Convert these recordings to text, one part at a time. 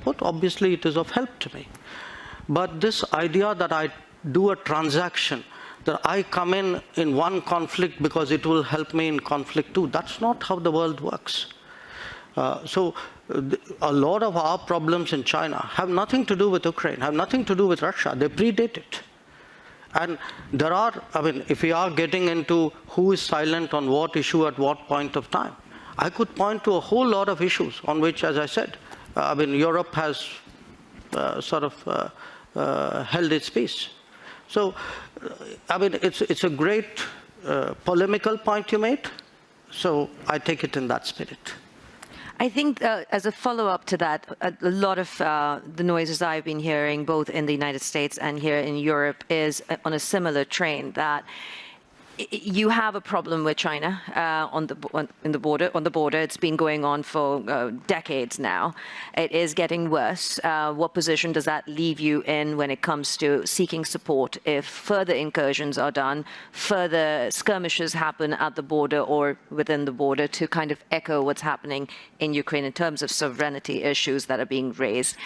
support, obviously it is of help to me. But this idea that I do a transaction, that I come in one conflict because it will help me in conflict too, that's not how the world works. So a lot of our problems in China have nothing to do with Ukraine, have nothing to do with Russia. They predate it. And there are, I mean, if we are getting into who is silent on what issue at what point of time, I could point to a whole lot of issues on which, as I said, I mean, Europe has held its peace. So, I mean, it's a great polemical point you made. So I take it in that spirit. I think as a follow-up to that, a lot of the noises I've been hearing, both in the United States and here in Europe, is on a similar train, that you have a problem with China on the border. It's been going on for decades now. It is getting worse. What position does that leave you in when it comes to seeking support if further incursions are done, further skirmishes happen at the border or within the border, to kind of echo what's happening in Ukraine in terms of sovereignty issues that are being raised?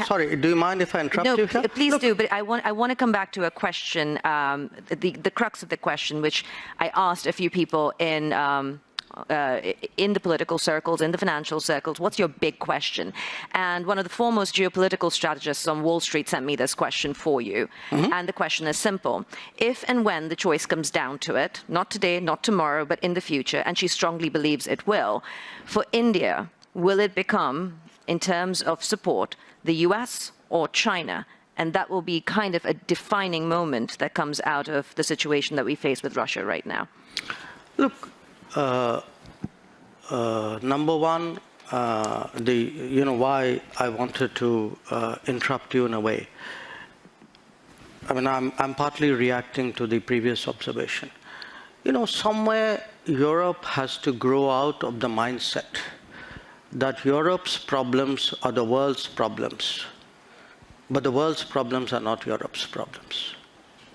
Sorry, do you mind if I interrupt you here? No, please do. But I want to come back to a question, the crux of the question, which I asked a few people in the political circles, in the financial circles. What's your big question? And one of the foremost geopolitical strategists on Wall Street sent me this question for you. Mm-hmm. And the question is simple. If and when the choice comes down to it, not today, not tomorrow, but in the future, and she strongly believes it will, for India, will it become, in terms of support, the US or China? And that will be kind of a defining moment that comes out of the situation that we face with Russia right now. Look, number one, why I wanted to interrupt you in a way. I mean, I'm partly reacting to the previous observation. You know, somewhere Europe has to grow out of the mindset that Europe's problems are the world's problems. But the world's problems are not Europe's problems.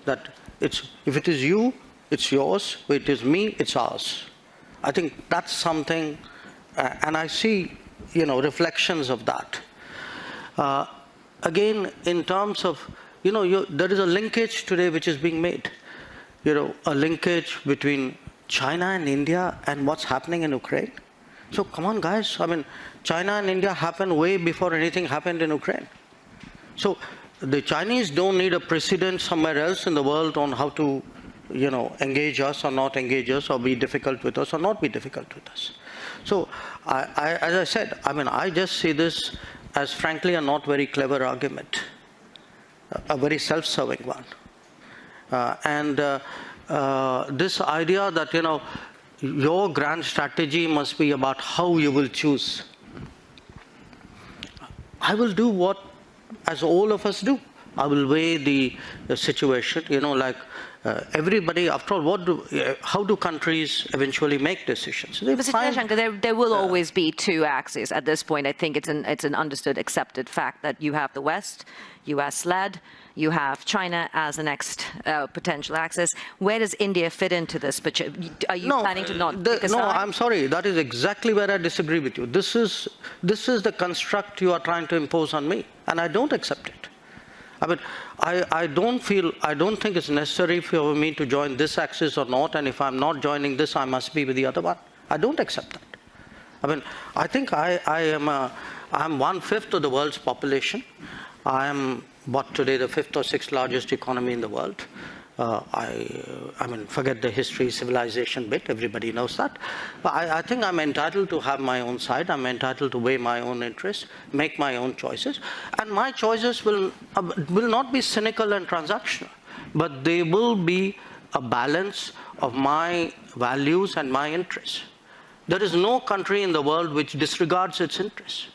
That if it is you, it's yours. If it is me, it's ours. I think that's something, and I see, reflections of that. Again, in terms of, there is a linkage today which is being made. A linkage between China and India and what's happening in Ukraine. So come on, guys. I mean, China and India happened way before anything happened in Ukraine. So the Chinese don't need a precedent somewhere else in the world on how to, engage us or not engage us, or be difficult with us or not be difficult with us. So as I said, I mean, I just see this as frankly a not very clever argument, a very self-serving one. This idea that, your grand strategy must be about how you will choose. I will do what, as all of us do. I will weigh the situation, everybody, after all, how do countries eventually make decisions? Mr. Jaishankar, there will always be two axes at this point. I think it's an understood, accepted fact that you have the West, US-led, you have China as the next potential axis. Where does India fit into this? Are you planning to not take a side? No, I'm sorry. That is exactly where I disagree with you. This is the construct you are trying to impose on me, and I don't accept it. I mean, I don't think it's necessary for me to join this axis or not, and if I'm not joining this, I must be with the other one. I don't accept that. I mean, I think I'm 1/5 of the world's population. I am, today the 5th or 6th largest economy in the world. I mean, forget the history, civilization bit, everybody knows that. But I think I'm entitled to have my own side. I'm entitled to weigh my own interests, make my own choices. And my choices will not be cynical and transactional, but they will be a balance of my values and my interests. There is no country in the world which disregards its interests.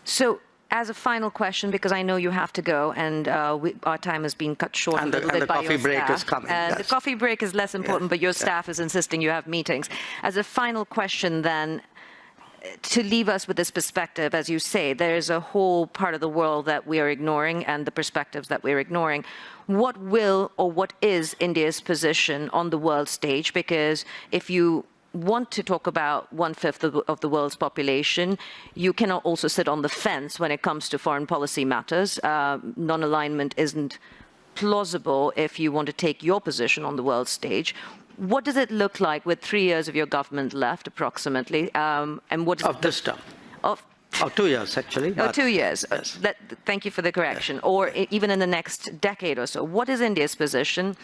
So, as a final question, because I know you have to go, and our time has been cut short a little bit by your staff. And the coffee break is coming. Yes. The coffee break is less important, but your staff is insisting you have meetings. As a final question, then, to leave us with this perspective, as you say, there is a whole part of the world that we are ignoring and the perspectives that we're ignoring. What is India's position on the world stage? Because if you want to talk about 1/5 of the world's population, you cannot also sit on the fence when it comes to foreign policy matters. Non-alignment isn't plausible if you want to take your position on the world stage. What does it look like with 3 years of your government left, approximately? And what is of this term? Of 2 years, actually. Oh, 2 years. Yes. Thank you for the correction. Yes. Or even in the next decade or so. What is India's position?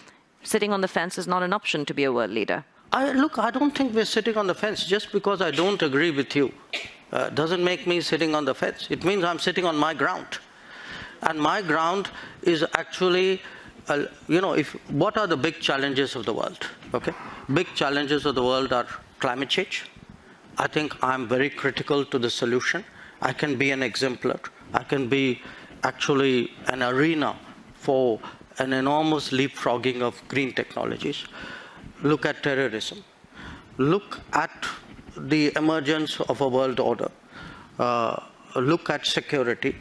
Sitting on the fence is not an option to be a world leader. Look, I don't think we're sitting on the fence. Just because I don't agree with you doesn't make me sitting on the fence. It means I'm sitting on my ground. And my ground is actually, what are the big challenges of the world? Okay? Big challenges of the world are climate change. I think I'm very critical to the solution. I can be an exemplar. I can be actually an arena for an enormous leapfrogging of green technologies. Look at terrorism. Look at the emergence of a world order. Look at security.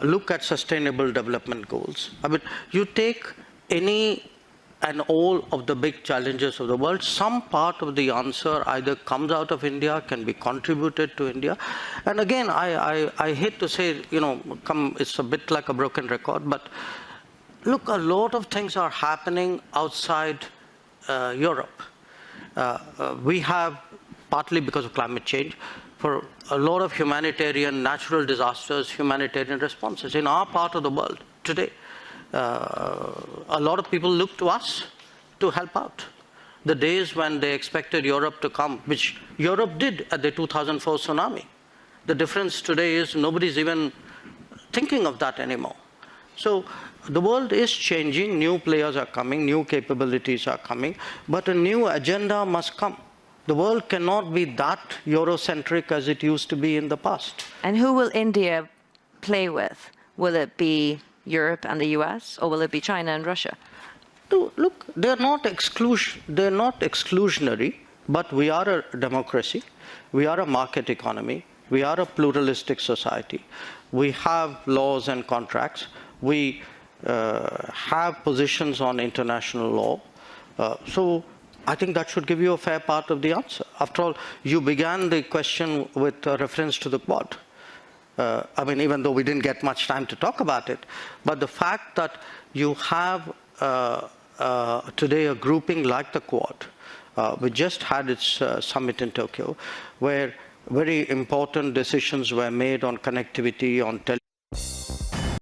Look at sustainable development goals. I mean, you take any and all of the big challenges of the world, some part of the answer either comes out of India, can be contributed to India. And again, I hate to say, it's a bit like a broken record, but look, a lot of things are happening outside Europe. We have, partly because of climate change, for a lot of humanitarian, natural disasters, humanitarian responses. In our part of the world today, a lot of people look to us to help out. The days when they expected Europe to come, which Europe did at the 2004 tsunami. The difference today is nobody's even thinking of that anymore. So the world is changing, new players are coming, new capabilities are coming, but a new agenda must come. The world cannot be that Eurocentric as it used to be in the past. And who will India play with? Will it be Europe and the US, or will it be China and Russia? Look, they're not exclusionary, but we are a democracy. We are a market economy. We are a pluralistic society. We have laws and contracts. We have positions on international law. So I think that should give you a fair part of the answer. After all, you began the question with a reference to the Quad. Even though we didn't get much time to talk about it, but the fact that you have today a grouping like the Quad, which just had its summit in Tokyo, where very important decisions were made on connectivity, on